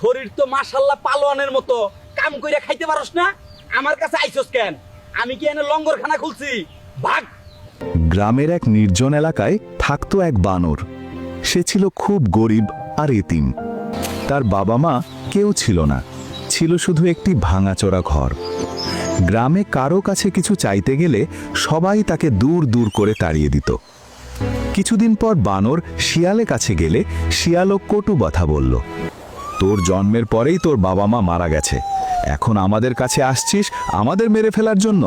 শরীর তো মাশাল্লাহ পালোয়ানের মতো, কাম কইরা খাইতে পারস না? আমার কাছে আইছস কেন? আমি কি এনে লঙ্গরখানা খুলছি? ভাগ। গ্রামের এক নির্জন এলাকায় থাকতো এক বানর। সে ছিল খুব গরিব আর এতিম। তার বাবা মা কেউ ছিল না, ছিল শুধু একটি ভাঙাচোরা ঘর। গ্রামে কারো কাছে কিছু চাইতে গেলে সবাই তাকে দূর দূর করে তাড়িয়ে দিত। কিছুদিন পর বানর শিয়ালের কাছে গেলে শিয়ালও কটু কথা বলল, তোর জন্মের পরেই তোর বাবা মা মারা গেছে, এখন আমাদের কাছে আসছিস আমাদের মেরে ফেলার জন্য।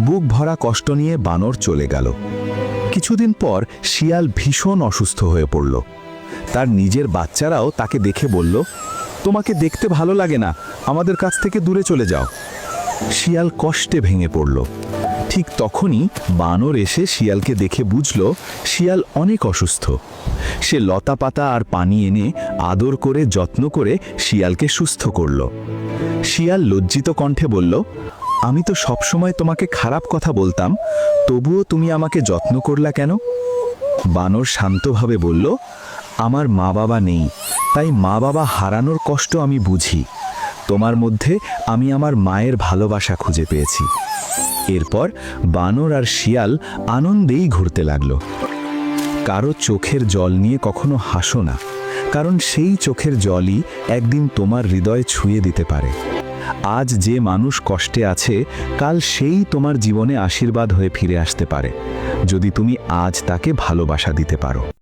বুক ভরা কষ্ট নিয়ে বানর চলে গেল। কিছুদিন পর শিয়াল ভীষণ অসুস্থ হয়ে পড়ল। তার নিজের বাচ্চারাও তাকে দেখে বলল, তোমাকে দেখতে ভালো লাগে না, আমাদের কাছ থেকে দূরে চলে যাও। শিয়াল কষ্টে ভেঙে পড়ল। ঠিক তখনই বানর এসে শিয়ালকে দেখে বুঝল শিয়াল অনেক অসুস্থ। সে লতা পাতা আর পানি এনে আদর করে যত্ন করে শিয়ালকে সুস্থ করল। শিয়াল লজ্জিত কণ্ঠে বলল, আমি তো সবসময় তোমাকে খারাপ কথা বলতাম, তবুও তুমি আমাকে যত্ন করলা কেন? বানর শান্তভাবে বলল, আমার মা বাবা নেই, তাই মা বাবা হারানোর কষ্ট আমি বুঝি। তোমার মধ্যে আমি আমার মায়ের ভালোবাসা খুঁজে পেয়েছি। এরপর বানর আর শিয়াল আনন্দেই ঘুরতে লাগলো। কারো চোখের জল নিয়ে কখনো হাসো না, কারণ সেই চোখের জলই একদিন তোমার হৃদয় ছুঁয়ে দিতে পারে। আজ যে মানুষ কষ্টে আছে, কাল সেই তোমার জীবনে আশীর্বাদ হয়ে ফিরে আসতে পারে, যদি তুমি আজ তাকে ভালোবাসা দিতে পারো।